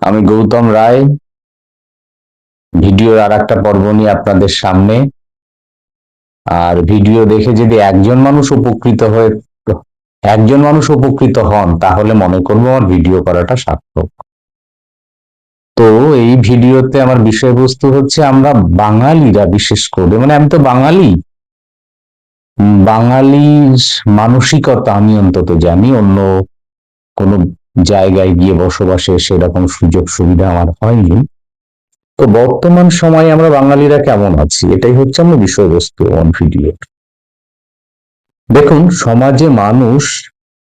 আমি গৌতম রায় ভিডিওর আর একটা পর্ব নিয়ে আপনাদের সামনে। আর ভিডিও দেখে যদি একজন মানুষ উপকৃত হন তাহলে মনে করবো আমার ভিডিও করাটা সার্থক। তো এই ভিডিওতে আমার বিষয়বস্তু হচ্ছে আমরা বাঙালিরা, বিশেষ করে আমি তো বাঙালি, বাঙালির মানসিকতা আমি অন্তত জানি। অন্য কোনো জায়গায় গিয়ে বসবাসে সেরকম সুযোগ সুবিধা আমার হয়নি। তো বর্তমান সময়ে আমরা বাঙালিরা কেমন আছি, এটাই হচ্ছে আমার বিষয়বস্তু অন ভিডিও। দেখুন, সমাজে মানুষ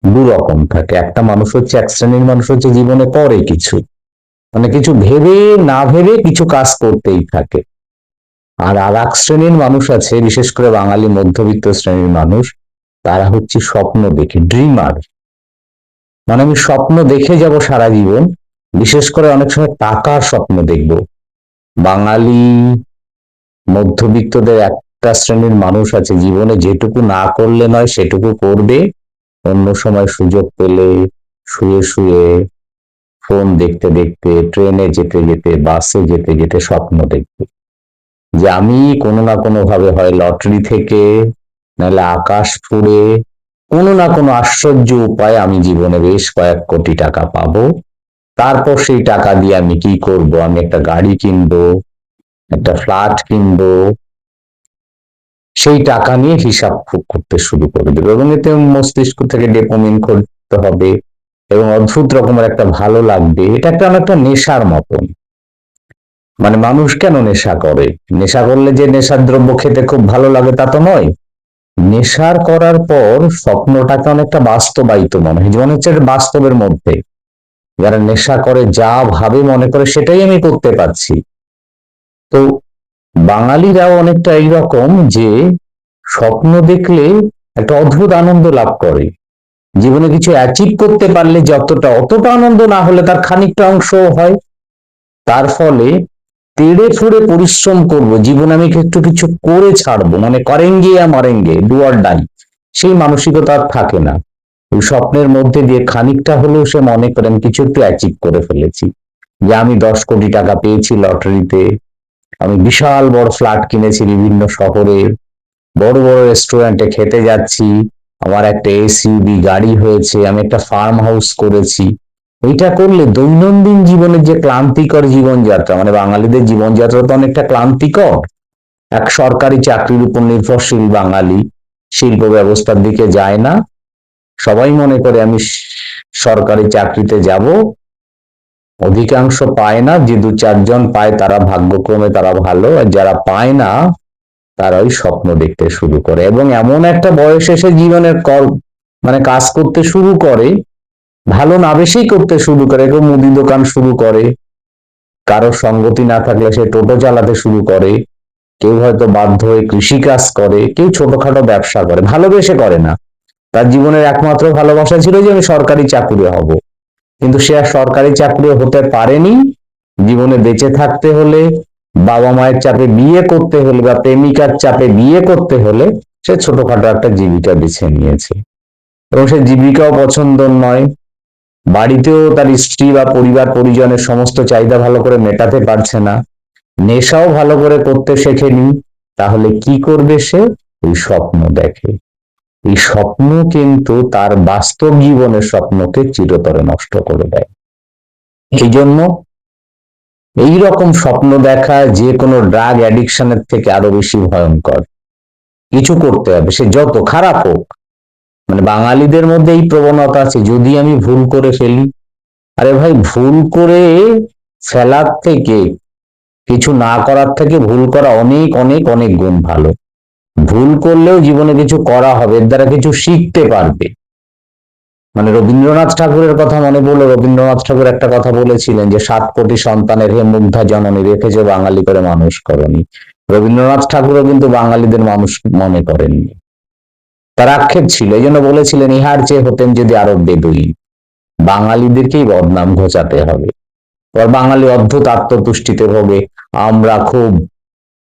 দু রকম থাকে। একটা মানুষ হচ্ছে, এক শ্রেণীর মানুষ হচ্ছে জীবনে করে কিছু, কিছু ভেবে না ভেবে কিছু কাজ করতেই থাকে। আর আর এক শ্রেণীর মানুষ আছে, বিশেষ করে বাঙালি মধ্যবিত্ত শ্রেণীর মানুষ, তারা হচ্ছে স্বপ্ন দেখে, ড্রিমার। আমি স্বপ্ন দেখে যাব সারা জীবন, বিশেষ করে অনেক সময় টাকার স্বপ্ন দেখব। বাঙালি মধ্যবিত্তদের একটা শ্রেণীর মানুষ আছে, জীবনে যেটুকু না করলে নয় সেটুকু করবে। অন্য সময় সুযোগ পেলে শুয়ে শুয়ে, ফোন দেখতে দেখতে, ট্রেনে যেতে যেতে, বাসে যেতে যেতে স্বপ্ন দেখবে যে আমি কোনো না কোনো ভাবে, হয় লটারি থেকে, নাহলে আকাশ ফুঁড়ে, কোনো না কোনো আশ্চর্য উপায়ে আমি জীবনে বেশ কয়েক কোটি টাকা পাবো। তারপর সেই টাকা দিয়ে আমি কি করব? আমি একটা গাড়ি কিনবো, একটা ফ্ল্যাট কিনবো। সেই টাকা নিয়ে হিসাব করতে শুরু করে দেবে এবং এতে মস্তিষ্ক থেকে ডোপামিন করতে হবে এবং অদ্ভুত রকমের একটা ভালো লাগবে। এটা একটা অনেকটা নেশার মতন। মানুষ কেন নেশা করে? নেশা করলে যে নেশার দ্রব্য খেতে খুব ভালো লাগে তা তো নয়। নেশার করার পর স্বপ্নটাকে অনেকটা বাস্তবায়িত মনে হয়, মনে হচ্ছে এটা বাস্তবের মধ্যে। যারা নেশা করে যা ভাবে মনে করে সেটাই আমি করতে পারছি। তো বাঙালিরাও অনেকটা এইরকম, যে স্বপ্ন দেখলে একটা অদ্ভুত আনন্দ লাভ করে। জীবনে কিছু অ্যাচিভ করতে পারলে যতটা, অতটা আনন্দ না হলে তার খানিকটা অংশ হয়। তার ফলে তেড়ে ফুড়ে পরিশ্রম করব, জীবনে আমি একটু কিছু করে ছাড়বো, করেঙ্গে ইয়া মরেঙ্গে, ডু অর ডাই, সেই মানসিকতা আর থাকে না। ওই স্বপ্নের মধ্যে দিয়ে খানিকটা হলেও সে মনে করেন কিছু একটু অ্যাচিভ করে ফেলেছি, যে আমি 10 কোটি টাকা পেয়েছি লটারিতে, আমি বিশাল বড় ফ্ল্যাট কিনেছি বিভিন্ন শহরে, বড় বড় রেস্টুরেন্টে খেতে যাচ্ছি, আমার একটা এসইউভি গাড়ি হয়েছে, আমি একটা ফার্ম হাউস করেছি। এইটা করলে দৈনন্দিন জীবনের যে ক্লান্তিকর জীবনযাত্রা, বাঙালিদের জীবনযাত্রা তো অনেকটা ক্লান্তিকর। এক সরকারি চাকরির উপর নির্ভরশীল বাঙালি, শিল্প ব্যবস্থার দিকে যায় না। সবাই মনে করে আমি সরকারি চাকরিতে যাব। অধিকাংশ পায় না, যে দু চারজন পায় তারা ভাগ্যক্রমে তারা ভালো, আর যারা পায় না তারা ওই স্বপ্ন দেখতে শুরু করে এবং এমন একটা বয়স এসে জীবনের কাজ করতে শুরু করে, ভালো না বেশি করতে শুরু করে। কেউ মুদি দোকান শুরু করে, কারো সঙ্গতি না থাকলে সে টোটো চালাতে শুরু করে, কেউ হয়তো বাধ্য হয়ে কৃষি কাজ করে, কেউ ছোটখাটো ব্যবসা করে, ভালোবেসে করে না। তার জীবনের একমাত্র ভালোবাসা ছিল যে আমি সরকারি চাকরি হব, কিন্তু সে আর সরকারি চাকরি হতে পারেনি। জীবনে বেঁচে থাকতে হলে, বাবা মায়ের চাপে বিয়ে করতে হলে, বা প্রেমিকার চাপে বিয়ে করতে হলে সে ছোটখাটো একটা জীবিকা বেছে নিয়েছে এবং সে জীবিকাও পছন্দ নয়। বাড়িতেও তার স্ত্রী বা পরিবার পরিজনের সমস্ত চাহিদা ভালো করে মেটাতে পারছে না, নেশাও ভালো করে করতে শেখেনি। তাহলে কি করবে সে? ওই স্বপ্ন দেখে। এই স্বপ্ন কিন্তু তার বাস্তব জীবনের স্বপ্নকে চিরতরে নষ্ট করে দেয়। এই জন্য এইরকম স্বপ্ন দেখা যে কোনো ড্রাগ অ্যাডিকশনের থেকে আরো বেশি ভয়ঙ্কর। কিছু করতে হবে, সে যত খারাপ হোক। বাঙালিদের মধ্যে এই প্রবণতা আছে, যদি আমি ভুল করে ফেলি, আরে ভাই, ভুল করে ফেলার থেকে, কিছু না করার থেকে ভুল করা অনেক অনেক অনেক গুণ ভালো। ভুল করলেও জীবনে কিছু করা হবে, এর দ্বারা কিছু শিখতে পারবে। রবীন্দ্রনাথ ঠাকুরের কথা মনে পড়লো। রবীন্দ্রনাথ ঠাকুর একটা কথা বলেছিলেন যে 7 কোটি সন্তানের হে মুগ্ধা জননী, রেখেছে বাঙালি করে মানুষ করনি। রবীন্দ্রনাথ ঠাকুরও কিন্তু বাঙালিদের মানুষ মনে করেননি, তার আক্ষেপ ছিল। এই জন্য বলেছিলেন, ইহার চেয়ে হতেন যদি আরব বেদুইন। বাঙালিদেরকেই বদনাম ঘোচাতে হবে। এবার বাঙালি অদ্ভুত আত্মতুষ্টিতে ভোগে, আমরা খুব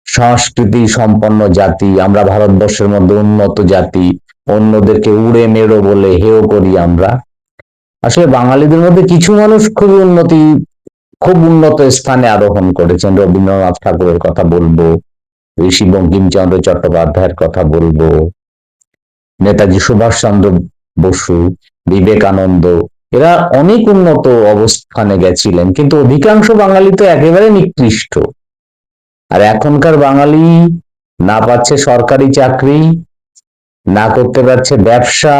সংস্কৃতি সম্পন্ন জাতি, আমরা ভারতবর্ষের মধ্যে উন্নত জাতি, অন্যদেরকে উড়ে মেরো বলে হেয় করি আমরা। আসলে বাঙালিদের মধ্যে কিছু মানুষ খুবই উন্নতি খুব উন্নত স্থানে আরোহণ করেছেন। রবীন্দ্রনাথ ঠাকুরের কথা বলবো, ঋষি বঙ্কিমচন্দ্র চট্টোপাধ্যায়ের কথা বলবো, নেতাজি সুভাষচন্দ্র বসু, বিবেকানন্দ, এরা অনেক উন্নত অবস্থানে গেছিলেন, কিন্তু অধিকাংশ বাঙালি তো একেবারে নিকৃষ্ট। আর এখনকার বাঙালি না পাচ্ছে সরকারি চাকরি, না করতে পারছে ব্যবসা,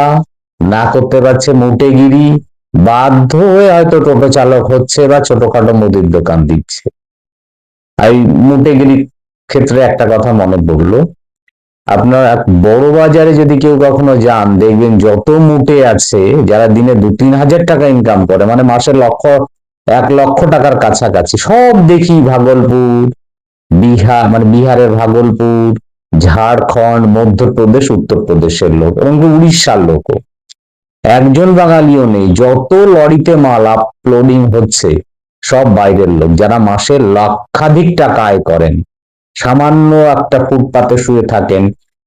না করতে পারছে মুটেগিরি, বাধ্য হয়ে হয়তো টোটো চালক হচ্ছে বা ছোটখাটো মুদির দোকান দিচ্ছে। এই মুটেগিরি ক্ষেত্রে একটা কথা মনে পড়লো, আপনার বড় বাজারে যদি কেউ কখনো যান, দেখবেন যত মুটে আছে যারা দিনে 2-3 হাজার টাকা ইনকাম করে, মানে মাসে 1 লক্ষ টাকার কাছাকাছি, সব দেখি ভাগলপুর, বিহার, মানে বিহারের ভাগলপুর, ঝাড়খণ্ড, মধ্যপ্রদেশ, উত্তরপ্রদেশের লোক এবং উড়িষ্যার লোকও। একজন বাঙালিও নেই। যত লরিতে মাল আপলোডিং হচ্ছে সব বাইরের লোক, যারা মাসে লক্ষাধিক টাকা আয় করেন, সামান্য একটা ফুটপাতে শুয়ে থাকেন,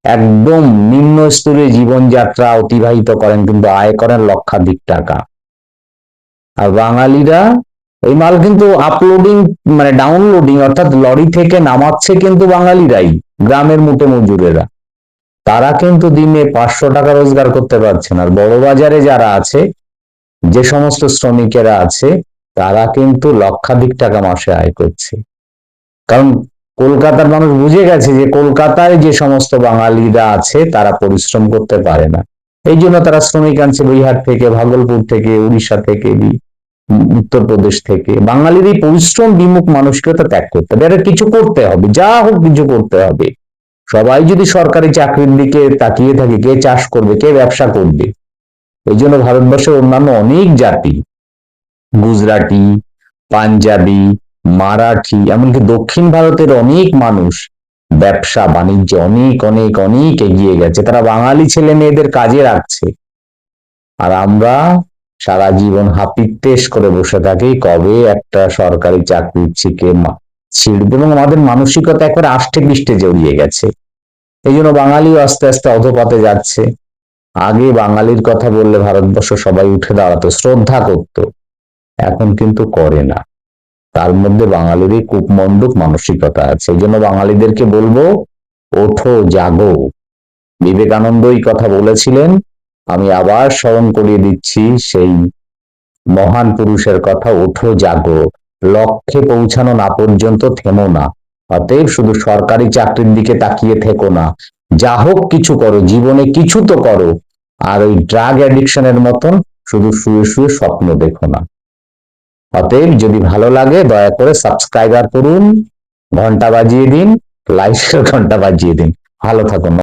একদম নিম্ন স্তরে জীবনযাত্রা অতিবাহিত করেন, কিন্তু আয় করেন লক্ষাধিক টাকা। আর বাঙালিরা এই মাল কিন্তু আপলোডিং, মানে ডাউনলোডিং, অর্থাৎ লরি থেকে নামাচ্ছে কিন্তু বাঙালিরাই, গ্রামের মুটে মজুরেরা। তারা কিন্তু দিনে 500 টাকা রোজগার করতে পারছে না। আর বড় বাজারে যারা আছে, যে সমস্ত শ্রমিকেরা আছে, তারা কিন্তু লক্ষাধিক টাকা মাসে আয় করছে। কারণ কলকাতার মানুষ বুঝে গেছে যে কলকাতায় যে সমস্ত বাঙালিরা আছে তারা পরিশ্রম করতে পারে না, এই জন্য তারা শ্রমিক আনছে বিহার থেকে, ভাগলপুর থেকে, উড়িষ্যা থেকে, উত্তরপ্রদেশ থেকে। বাঙালির এই পরিশ্রম বিমুখ মানসিকতা ত্যাগ করতে হবে, এটা কিছু করতে হবে, যা হোক কিছু করতে হবে। সবাই যদি সরকারি চাকরির দিকে তাকিয়ে থাকে, কে চাষ করবে, কে ব্যবসা করবে? এই জন্য ভারতবর্ষের অন্যান্য অনেক জাতি, গুজরাটি, পাঞ্জাবি, মারাঠি, এমনকি দক্ষিণ ভারতের অনেক মানুষ ব্যবসা বাণিজ্যে অনেক অনেক অনেক এগিয়ে গেছে। তারা বাঙালি ছেলে মেয়েদের কাজে রাখছে। আর আমরা সারা জীবন হাপিত্যেশ করে বসে থাকি, কবে একটা সরকারি চাকরি ছিড়বে, এবং আমাদের মানসিকতা একবারে আষ্টে পৃষ্ঠে জড়িয়ে গেছে। এই জন্য বাঙালিও আস্তে আস্তে অধপথে যাচ্ছে। আগে বাঙালির কথা বললে ভারতবর্ষ সবাই উঠে দাঁড়াতো, শ্রদ্ধা করত, এখন কিন্তু করে না। তার মধ্যে বাঙালিরই কূপমণ্ডূক মানসিকতা আছে। এই জন্য বাঙালিদেরকে বলবো, ওঠো, জাগো। বিবেকানন্দই কথা বলেছিলেন, আমি আবার স্মরণ করিয়ে দিচ্ছি সেই মহান পুরুষের কথা, ওঠো, জাগো, লক্ষ্যে পৌঁছানো না পর্যন্ত থেমো না। অতএব শুধু সরকারি চাকরির দিকে তাকিয়ে থেকো না, যা হোক কিছু করো, জীবনে কিছু তো করো। আর ওই ড্রাগ অ্যাডিকশনের মতন শুধু শুয়ে শুয়ে স্বপ্ন দেখো না। অতএব যদি ভালো লাগে দয়া করে সাবস্ক্রাইবার করুন, ঘন্টা বাজিয়ে দিন, লাইকের ঘন্টা বাজিয়ে দিন। ভালো থাকুন।